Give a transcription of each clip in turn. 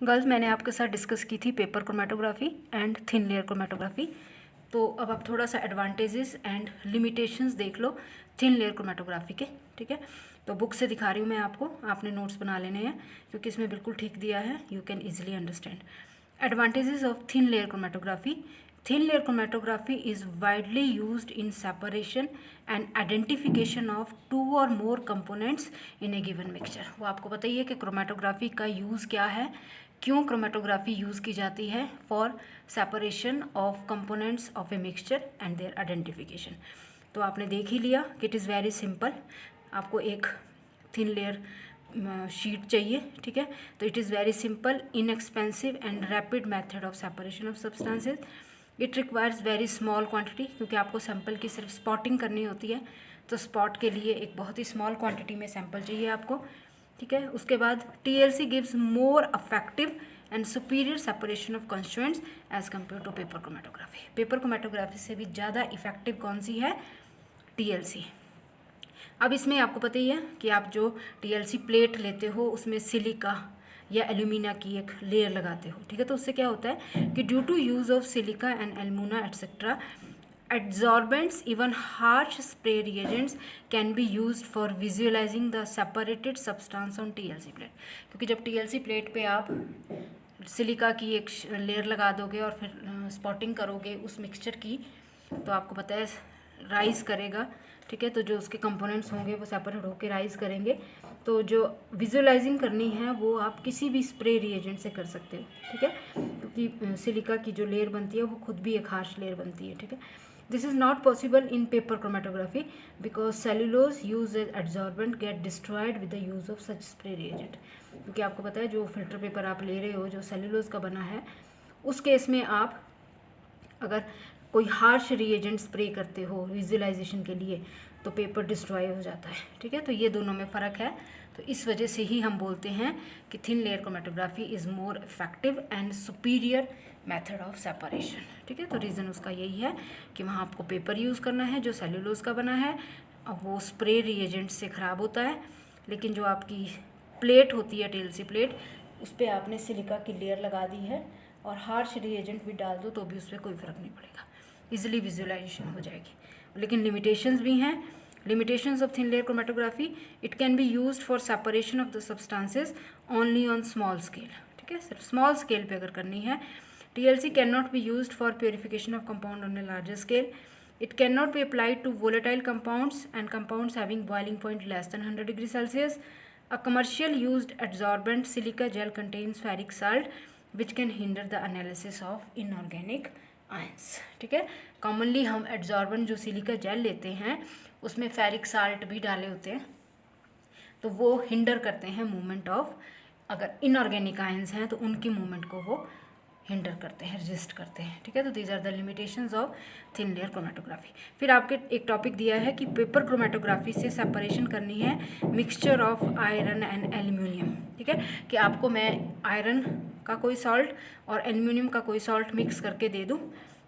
Girls, मैंने आपके साथ डिस्कस की थी paper chromatography and thin layer chromatography. तो अब आप थोड़ा सा एडवांटेजेस एंड लिमिटेशंस देख लो थिन लेयर क्रोमेटोग्राफी के। ठीक है, तो बुक से दिखा रही हूँ मैं आपको, आपने नोट्स बना लेने हैं क्योंकि इसमें बिल्कुल ठीक दिया है, you can easily understand. Advantages of thin layer chromatography. Thin layer chromatography is widely used in separation and identification of two or more components in a given mixture। वो आपको बताइए कि क्रोमेटोग्राफी का यूज़ क्या है, क्यों क्रोमेटोग्राफी यूज़ की जाती है for separation of components of a mixture and their identification. तो आपने देख ही लिया कि इट इज़ वेरी सिंपल। आपको एक थिन लेयर शीट चाहिए, ठीक है, तो it is very simple, inexpensive and rapid method of separation of substances. It requires very small quantity, क्योंकि आपको सैंपल की सिर्फ स्पॉटिंग करनी होती है, तो स्पॉट के लिए एक बहुत ही स्मॉल क्वांटिटी में सैंपल चाहिए आपको। ठीक है, उसके बाद TLC gives more effective and superior separation of constituents as compare to paper chromatography. Paper chromatography से भी ज़्यादा इफेक्टिव कौन सी है? TLC। अब इसमें आपको पता ही है कि आप जो TLC प्लेट लेते हो उसमें सिलिका या एल्यूमिना की एक लेयर लगाते हो। ठीक है, तो उससे क्या होता है कि due to use of silica and alumina etcetera, adsorbents, even harsh spray reagents can be used for visualizing the separated substance on TLC plate। क्योंकि जब TLC प्लेट पे आप सिलिका की एक लेयर लगा दोगे और फिर स्पॉटिंग करोगे उस मिक्सचर की, तो आपको पता है राइज करेगा। ठीक है, तो जो उसके कंपोनेंट्स होंगे वो सेपरेट होकर राइज करेंगे। तो जो विजुअलाइजिंग करनी है वो आप किसी भी स्प्रे रिएजेंट से कर सकते हो। ठीक है, क्योंकि सिलिका की जो लेयर बनती है वो खुद भी एक हार्श लेयर बनती है। ठीक है, this is not possible in paper chromatography because cellulose use as adsorbent get destroyed with the use of such spray reagent. क्योंकि आपको पता है जो फिल्टर पेपर आप ले रहे हो जो सेल्यूलोज का बना है, उस केस में आप अगर कोई हार्श रिएजेंट स्प्रे करते हो विजुअलाइजेशन के लिए तो पेपर डिस्ट्रॉय हो जाता है। ठीक है, तो ये दोनों में फ़र्क है। तो इस वजह से ही हम बोलते हैं कि thin layer chromatography is more effective and superior method of separation. ठीक है, तो रीज़न उसका यही है कि वहाँ आपको पेपर यूज़ करना है जो सेल्यूलोज का बना है, और वो स्प्रे रिएजेंट से ख़राब होता है। लेकिन जो आपकी प्लेट होती है TLC प्लेट, उस पर आपने सिलिका की लेयर लगा दी है और हार्श रिएजेंट भी डाल दो तो भी उस पर कोई फ़र्क नहीं पड़ेगा, इजीली विजुअलाइजेशन हो जाएगी। लेकिन लिमिटेशंस भी हैं। Limitations of thin layer chromatography, it can be used for separation of the substances only on small scale. ठीक है, सिर्फ स्मॉल स्केल पे अगर करनी है। TLC can not be used for purification of compound on a larger scale. It cannot be applied to volatile compounds and compounds having boiling point less than 100 degrees Celsius. A commercial used adsorbent silica gel contains ferric salt which can hinder the analysis of inorganic ions। ठीक है, commonly हम adsorbent जो silica gel लेते हैं उसमें ferric salt भी डाले होते हैं, तो वो हिंडर करते हैं मूवमेंट ऑफ, अगर इनऑर्गेनिक आयंस हैं तो उनकी मूवमेंट को वो हिंडर करते हैं, रजिस्ट करते हैं। ठीक है, तो these are the limitations of thin layer chromatography. फिर आपके एक टॉपिक दिया है कि पेपर क्रोमेटोग्राफी से सेपरेशन करनी है mixture of iron and aluminium. ठीक है, कि आपको मैं आयरन का कोई सॉल्ट और एल्यूमिनियम का कोई सॉल्ट मिक्स करके दे दूँ,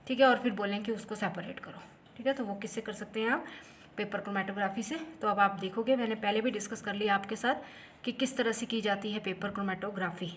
ठीक है, और फिर बोलें कि उसको सेपरेट करो। ठीक है, तो वो किससे कर सकते हैं आप? पेपर क्रोमेटोग्राफी से। तो अब आप देखोगे, मैंने पहले भी डिस्कस कर लिया आपके साथ कि किस तरह से की जाती है पेपर क्रोमेटोग्राफी।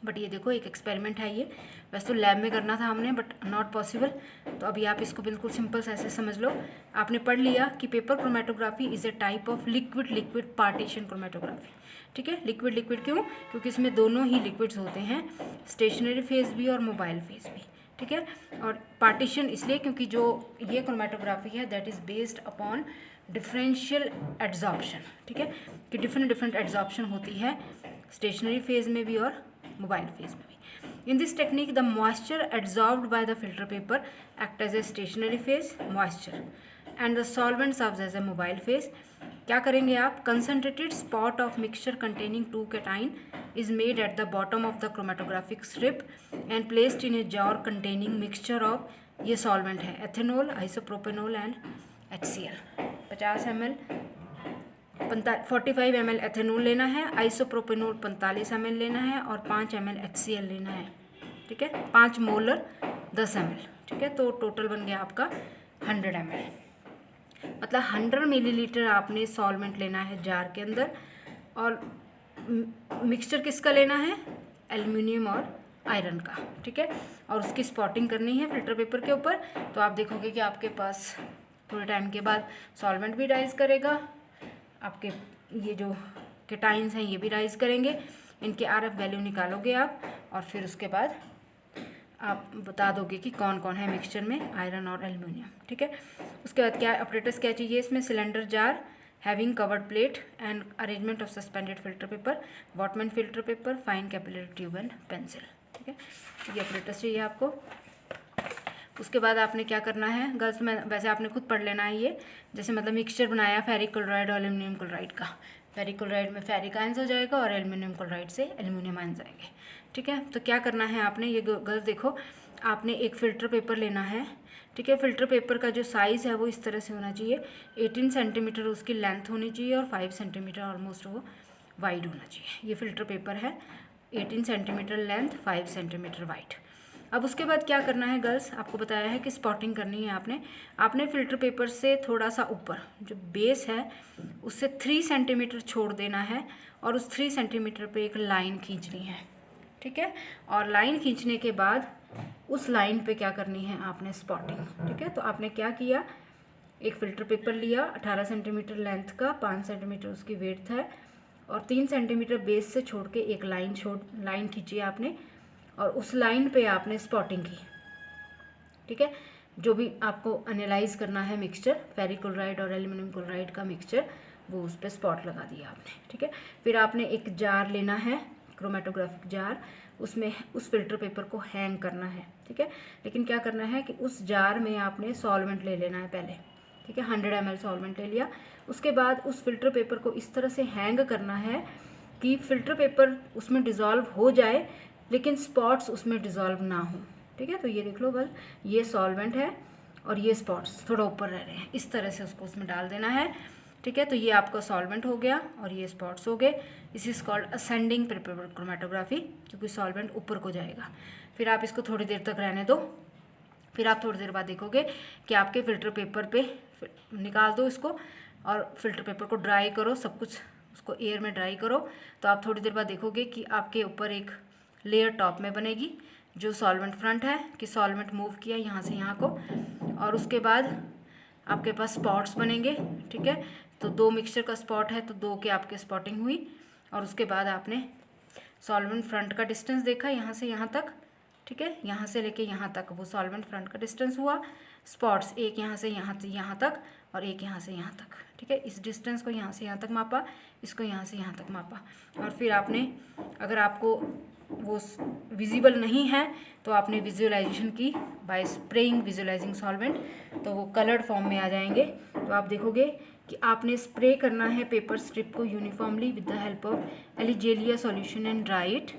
बट ये देखो एक एक्सपेरिमेंट है, ये वैसे तो लैब में करना था हमने बट नॉट पॉसिबल। तो अभी आप इसको बिल्कुल सिंपल से ऐसे समझ लो। आपने पढ़ लिया कि paper chromatography is a type of liquid liquid partition chromatography. ठीक है, लिक्विड लिक्विड क्यों? क्योंकि इसमें दोनों ही लिक्विड्स होते हैं, स्टेशनरी फेज भी और मोबाइल फेज भी। ठीक है, और पार्टीशन इसलिए क्योंकि जो ये क्रोमेटोग्राफी है that is based upon differential adsorption. ठीक है, कि डिफरेंट डिफरेंट एड्जॉर्प्शन होती है स्टेशनरी फेज में भी और मोबाइल फेज में भी। In this technique the moisture adsorbed by the filter paper act as a stationary phase moisture and the solvent serves as a mobile phase. क्या करेंगे आप? Concentrated spot of mixture containing 2 cation is made at the bottom of the chromatographic strip and placed in a jar containing mixture of, ये solvent है, ethanol, isopropanol and HCl। 50 ml 45 ml ethanol लेना है, isopropanol 45 ml लेना है और 5 ml HCl लेना है। ठीक है, 5 मोलर 10 ml। ठीक है, तो टोटल बन गया आपका 100 ml। मतलब 100 मिलीलीटर आपने सॉल्वेंट लेना है जार के अंदर, और मिक्सचर किसका लेना है? एल्युमिनियम और आयरन का, ठीक है। और उसकी स्पॉटिंग करनी है फिल्टर पेपर के ऊपर। तो आप देखोगे कि आपके पास थोड़े टाइम के बाद सॉल्वेंट भी राइज करेगा, आपके ये जो केटाइंस हैं ये भी राइज करेंगे, इनके आरएफ वैल्यू निकालोगे आप, और फिर उसके बाद आप बता दोगे कि कौन कौन है मिक्सचर में आयरन और एल्युमिनियम, ठीक है। उसके बाद क्या ऑपरेटर्स क्या चाहिए इसमें, cylinder jar having covered plate and arrangement of suspended filter paper, Whatman filter paper, fine capillary tube and pencil, ठीक है। ये ऑपरेटर्स चाहिए आपको। उसके बाद आपने क्या करना है गर्ल्स में, वैसे आपने खुद पढ़ लेना है ये, जैसे मतलब मिक्सचर बनाया फेरिक क्लोराइड और एल्युमिनियम क्लोराइड का, फेरिक क्लोराइड में फेरिक आयंस हो जाएगा और एल्युमिनियम क्लोराइड से एल्युमिनियम आयंस आएंगे, ठीक है। तो क्या करना है आपने, ये गर्ल्स देखो, आपने एक फ़िल्टर पेपर लेना है, ठीक है। फ़िल्टर पेपर का जो साइज़ है वो इस तरह से होना चाहिए, 18 सेंटीमीटर उसकी लेंथ होनी चाहिए और 5 सेंटीमीटर ऑलमोस्ट वो वाइड होना चाहिए। ये फ़िल्टर पेपर है, 18 सेंटीमीटर लेंथ, 5 सेंटीमीटर वाइड। अब उसके बाद क्या करना है गर्ल्स, आपको बताया है कि स्पॉटिंग करनी है आपने फ़िल्टर पेपर से थोड़ा सा ऊपर जो बेस है उससे 3 सेंटीमीटर छोड़ देना है और उस 3 सेंटीमीटर पे एक लाइन खींचनी है, ठीक है। और लाइन खींचने के बाद उस लाइन पे क्या करनी है आपने स्पॉटिंग, ठीक है। तो आपने क्या किया, एक फ़िल्टर पेपर लिया 18 सेंटीमीटर लेंथ का, 5 सेंटीमीटर उसकी विड्थ है और 3 सेंटीमीटर बेस से छोड़ के एक लाइन खींची आपने और उस लाइन पे आपने स्पॉटिंग की, ठीक है। जो भी आपको एनालाइज करना है मिक्सचर, फेरिक क्लोराइड और एल्युमिनियम क्लोराइड का मिक्सचर, वो उस पर स्पॉट लगा दिया आपने, ठीक है। फिर आपने एक जार लेना है, क्रोमेटोग्राफिक जार, उसमें उस फिल्टर पेपर को हैंग करना है, ठीक है। लेकिन क्या करना है कि उस जार में आपने सॉल्वेंट ले लेना है पहले, ठीक है। 100 ml सॉल्वेंट ले लिया, उसके बाद उस फिल्टर पेपर को इस तरह से हैंग करना है कि फिल्टर पेपर उसमें डिज़ोल्व हो जाए लेकिन स्पॉट्स उसमें डिज़ोल्व ना हो, ठीक है। तो ये देख लो बस, ये सॉल्वेंट है और ये स्पॉट्स थोड़ा ऊपर रह रहे हैं, इस तरह से उसको उसमें डाल देना है, ठीक है। तो ये आपका सॉल्वेंट हो गया और ये स्पॉट्स हो गए। This is called ascending paper chromatography, क्योंकि सॉल्वेंट ऊपर को जाएगा। फिर आप इसको थोड़ी देर तक रहने दो, फिर आप थोड़ी देर बाद देखोगे कि आपके फ़िल्टर पेपर पे निकाल दो इसको और फिल्टर पेपर को ड्राई करो, सब कुछ उसको एयर में ड्राई करो। तो आप थोड़ी देर बाद देखोगे कि आपके ऊपर एक लेयर टॉप में बनेगी जो सॉल्वेंट फ्रंट है, कि सॉल्वेंट मूव किया यहाँ से यहाँ को, और उसके बाद आपके पास स्पॉट्स बनेंगे, ठीक है। तो 2 मिक्सचर का स्पॉट है तो 2 के आपके स्पॉटिंग हुई, और उसके बाद आपने सॉल्वेंट फ्रंट का डिस्टेंस देखा यहाँ से यहाँ तक, ठीक है। यहाँ से लेके यहाँ तक वो सॉल्वेंट फ्रंट का डिस्टेंस हुआ, स्पॉट्स एक यहाँ से यहाँ तक और एक यहाँ से यहाँ तक, ठीक है। इस डिस्टेंस को यहाँ से यहाँ तक मापा, इसको यहाँ से यहाँ तक मापा, और फिर आपने, अगर आपको वो विजिबल नहीं है तो आपने विजुअलाइजेशन की बाय स्प्रेइंग विजुअलाइजिंग सॉल्वेंट, तो वो कलर्ड फॉर्म में आ जाएंगे। तो आप देखोगे कि आपने स्प्रे करना है पेपर स्ट्रिप को uniformly with the help of alizarin solution and dry it.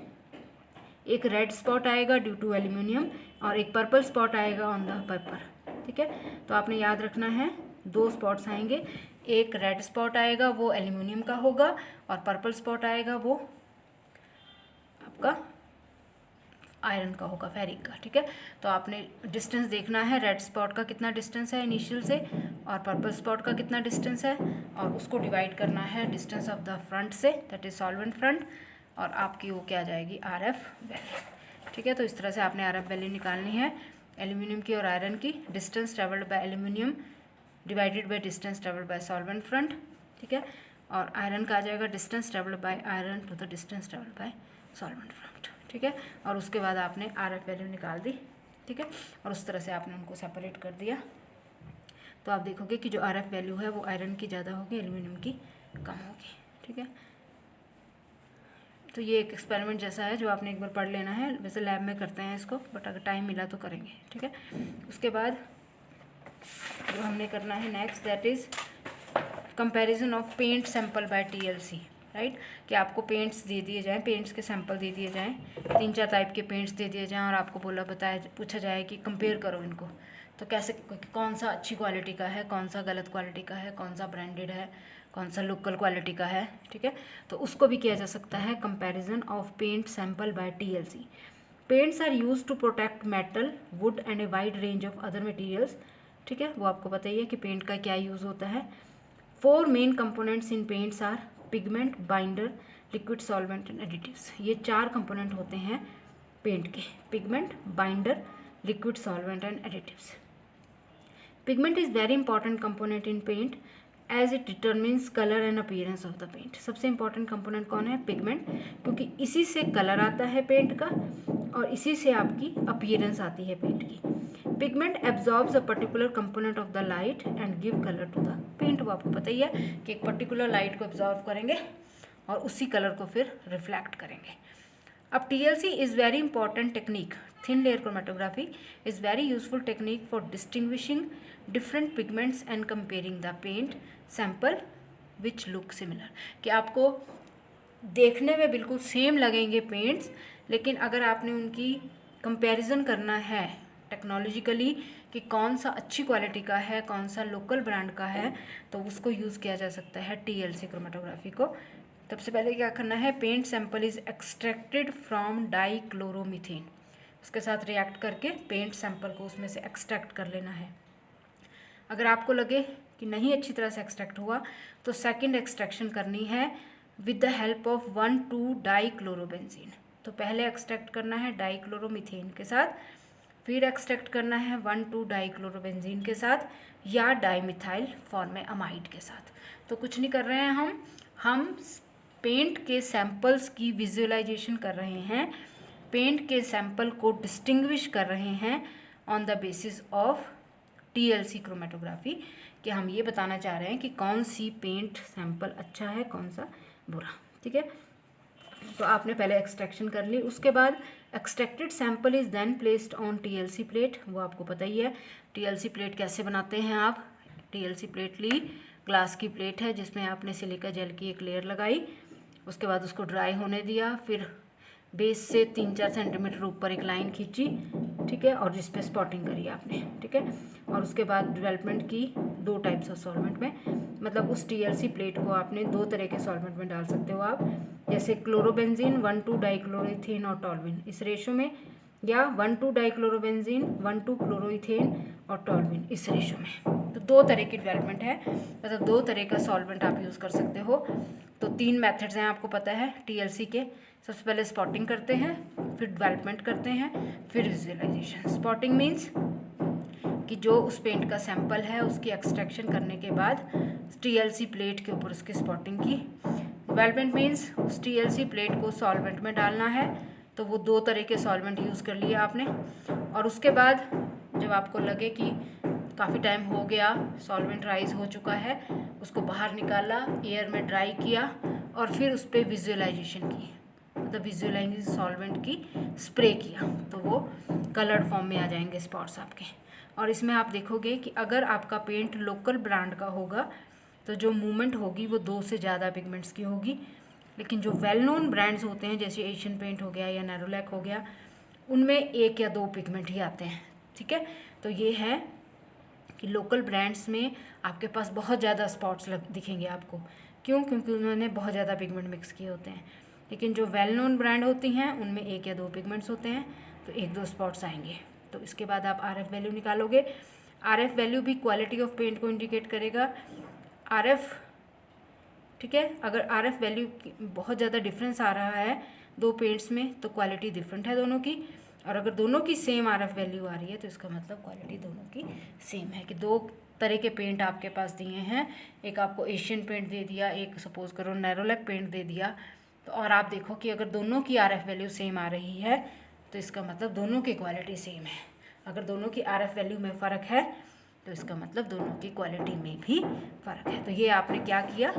एक रेड स्पॉट आएगा ड्यू टू एल्यूमिनियम और एक पर्पल स्पॉट आएगा ऑन द पेपर, ठीक है। तो आपने याद रखना है 2 स्पॉट्स आएंगे, एक रेड स्पॉट आएगा वो एल्यूमिनियम का होगा और पर्पल स्पॉट आएगा वो आपका आयरन का होगा, फेरिक का, ठीक है। तो आपने डिस्टेंस देखना है, रेड स्पॉट का कितना डिस्टेंस है इनिशियल से और पर्पल स्पॉट का कितना डिस्टेंस है, और उसको डिवाइड करना है डिस्टेंस ऑफ द फ्रंट से, दैट इज सॉल्वेंट फ्रंट, और आपकी वो क्या आ जाएगी आरएफ वैल्यू, ठीक है। तो इस तरह से आपने आरएफ वैल्यू निकालनी है एल्यूमिनियम की और आयरन की, distance travelled by aluminium divided by distance travelled by solvent front, ठीक है। और आयरन का आ जाएगा distance travelled by iron to the distance travelled by solvent front, ठीक है। और उसके बाद आपने आरएफ वैल्यू निकाल दी, ठीक है, और उस तरह से आपने उनको सेपरेट कर दिया। तो आप देखोगे कि जो आरएफ वैल्यू है वो आयरन की ज़्यादा होगी, एल्यूमिनियम की कम होगी, ठीक है। तो ये एक एक्सपेरिमेंट जैसा है जो आपने एक बार पढ़ लेना है, वैसे लैब में करते हैं इसको, बट अगर टाइम मिला तो करेंगे, ठीक है। उसके बाद जो हमने करना है next, that is comparison of paint sample by TLC, right. कि आपको पेंट्स दे दिए जाएँ, पेंट्स के सैंपल दे दिए जाएँ, 3-4 टाइप के पेंट्स दे दिए जाएँ और आपको पूछा जाए कि कंपेयर करो इनको, तो कैसे, कौन सा अच्छी क्वालिटी का है, कौन सा गलत क्वालिटी का है, कौन सा ब्रांडेड है, कौन सा लोकल क्वालिटी का है, ठीक है। तो उसको भी किया जा सकता है comparison of paint sample by TLC. Paints are used to protect metal, wood and a wide range of other materials, ठीक है। वो आपको बताइए कि पेंट का क्या यूज़ होता है। 4 main components in paints are pigment, binder, liquid solvent and additives. ये 4 कंपोनेंट होते हैं पेंट के, pigment, binder, liquid solvent and additives. Pigment is very important component in paint as it determines colour and appearance of the paint. सबसे important component कौन है? Pigment, क्योंकि इसी से कलर आता है पेंट का और इसी से आपकी अपीयरेंस आती है पेंट की। Pigment absorbs a particular component of the light and give colour to the paint. वो आपको पता ही है कि एक पर्टिकुलर लाइट को एब्जॉर्ब करेंगे और उसी कलर को फिर रिफ्लेक्ट करेंगे। अब TLC is very important technique, thin layer chromatography is very useful technique for distinguishing different pigments and comparing the paint sample which look similar. कि आपको देखने में बिल्कुल सेम लगेंगे पेंट्स, लेकिन अगर आपने उनकी कंपैरिजन करना है टेक्नोलॉजिकली कि कौन सा अच्छी क्वालिटी का है, कौन सा लोकल ब्रांड का है, तो उसको यूज़ किया जा सकता है TLC क्रोमेटोग्राफी को। सबसे पहले क्या करना है, paint sample is extracted from dichloromethane, उसके साथ रिएक्ट करके पेंट सैंपल को उसमें से एक्सट्रैक्ट कर लेना है। अगर आपको लगे कि नहीं अच्छी तरह से एक्सट्रैक्ट हुआ तो सेकंड एक्सट्रैक्शन करनी है विद द हेल्प ऑफ 1,2-डाइक्लोरोबेंजीन। तो पहले एक्सट्रैक्ट करना है डाइक्लोरोमीथेन के साथ, फिर एक्सट्रैक्ट करना है 1,2-डाइक्लोरोबेंजीन के साथ या डाइमिथाइल फॉर्मेअमाइड के साथ। तो कुछ नहीं कर रहे हैं हम पेंट के सैंपल्स की विजुअलाइजेशन कर रहे हैं, पेंट के सैंपल को डिस्टिंग्विश कर रहे हैं on the basis of TLC chromatography, कि हम ये बताना चाह रहे हैं कि कौन सी पेंट सैंपल अच्छा है, कौन सा बुरा। ठीक है, तो आपने पहले एक्सट्रैक्शन कर ली, उसके बाद extracted sample is then placed on TLC plate. वो आपको पता ही है TLC प्लेट कैसे बनाते हैं आप। TLC प्लेट ली, ग्लास की प्लेट है जिसमें आपने सिलिका जेल की एक लेयर लगाई, उसके बाद उसको ड्राई होने दिया, फिर बेस से 3-4 सेंटीमीटर ऊपर एक लाइन खींची, ठीक है, और जिस पे स्पॉटिंग करी आपने, ठीक है, और उसके बाद डेवलपमेंट की 2 टाइप्स ऑफ सॉल्वेंट में। मतलब उस TLC प्लेट को आपने 2 तरह के सॉल्वेंट में डाल सकते हो आप, जैसे क्लोरोबेंजीन 1,2-डाइक्लोरोइथेन और टॉल्विन इस रेशो में, या 1,2-डाइक्लोरोबेंजीन 1,2-क्लोरोइथेन और टॉल्विन इस रेशो में। तो 2 तरह की डेवलपमेंट है, मतलब 2 तरह का सॉल्वेंट आप यूज़ कर सकते हो। तो 3 मेथड्स हैं आपको पता है TLC के। सबसे पहले स्पॉटिंग करते हैं, फिर डेवलपमेंट करते हैं, फिर विजुअलाइजेशन। स्पॉटिंग मीन्स कि जो उस पेंट का सैंपल है उसकी एक्सट्रैक्शन करने के बाद TLC प्लेट के ऊपर उसकी स्पॉटिंग की। डेवलपमेंट मीन्स उस TLC प्लेट को सॉल्वेंट में डालना है, तो वो 2 तरह के सॉल्वेंट यूज़ कर लिए आपने, और उसके बाद जब आपको लगे कि काफ़ी टाइम हो गया, सॉल्वेंट राइज हो चुका है, उसको बाहर निकाला, एयर में ड्राई किया और फिर उस पर विजुअलाइजेशन की, मतलब विजुअलाइजिंग सॉल्वेंट की स्प्रे किया, तो वो कलर्ड फॉर्म में आ जाएंगे स्पॉट्स आपके। और इसमें आप देखोगे कि अगर आपका पेंट लोकल ब्रांड का होगा तो जो मूवमेंट होगी वो 2 से ज़्यादा पिगमेंट्स की होगी, लेकिन जो वेल नोन ब्रांड्स होते हैं जैसे एशियन पेंट हो गया या नेरोलैक हो गया, उनमें 1 या 2 पिगमेंट ही आते हैं। ठीक है, तो ये है कि लोकल ब्रांड्स में आपके पास बहुत ज़्यादा स्पॉट्स दिखेंगे आपको, क्यों? क्योंकि उन्होंने बहुत ज़्यादा पिगमेंट मिक्स किए होते हैं। लेकिन जो वेल नोन ब्रांड होती हैं उनमें 1 या 2 पिगमेंट्स होते हैं, तो 1-2 स्पॉट्स आएंगे। तो इसके बाद आप RF वैल्यू निकालोगे। RF वैल्यू भी क्वालिटी ऑफ पेंट को इंडिकेट करेगा। RF, ठीक है, अगर RF वैल्यू बहुत ज़्यादा डिफरेंस आ रहा है 2 पेंट्स में तो क्वालिटी डिफरेंट है दोनों की, और अगर दोनों की सेम RF वैल्यू आ रही है तो इसका मतलब क्वालिटी दोनों की सेम है। कि 2 तरह के पेंट आपके पास दिए हैं, एक आपको एशियन पेंट दे दिया, एक सपोज करो नेरोलैक पेंट दे दिया, तो और आप देखो कि अगर दोनों की RF वैल्यू सेम आ रही है तो इसका मतलब दोनों की क्वालिटी सेम है। अगर दोनों की RF वैल्यू में फ़र्क है तो इसका मतलब दोनों की क्वालिटी में भी फ़र्क है। तो ये आपने क्या किया,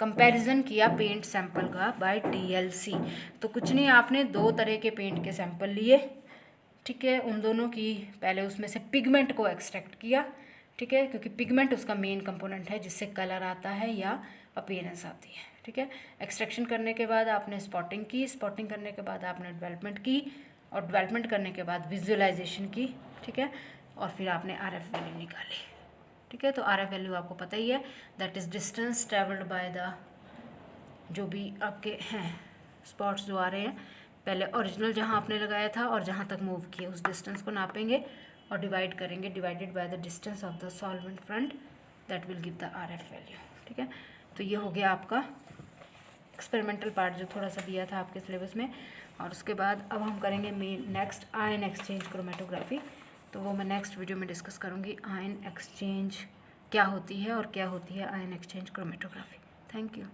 कंपैरिजन किया पेंट सैंपल का बाय TLC। तो कुछ नहीं, आपने 2 तरह के पेंट के सैंपल लिए, ठीक है, उन दोनों की पहले उसमें से पिगमेंट को एक्सट्रैक्ट किया, ठीक है, क्योंकि पिगमेंट उसका मेन कंपोनेंट है जिससे कलर आता है या अपीयरेंस आती है। ठीक है, एक्सट्रैक्शन करने के बाद आपने स्पॉटिंग की, स्पॉटिंग करने के बाद आपने डेवलपमेंट की, और डेवलपमेंट करने के बाद विजुअलाइजेशन की, ठीक है, और फिर आपने RF वैल्यू निकाली। ठीक है, तो RF वैल्यू आपको पता ही है, that is distance travelled by the, जो भी आपके हैं स्पॉट्स जो आ रहे हैं, पहले ओरिजिनल जहाँ आपने लगाया था और जहाँ तक मूव किए उस डिस्टेंस को नापेंगे और डिवाइड करेंगे, divided by the distance of the solvent front, that will give the RF value. ठीक है, तो ये हो गया आपका एक्सपेरिमेंटल पार्ट जो थोड़ा सा दिया था आपके सिलेबस में। और उसके बाद अब हम करेंगे main next ion exchange chromatography. तो वो मैं नेक्स्ट वीडियो में डिस्कस करूँगी आयन एक्सचेंज क्या होती है और क्या होती है ion exchange chromatography. Thank you.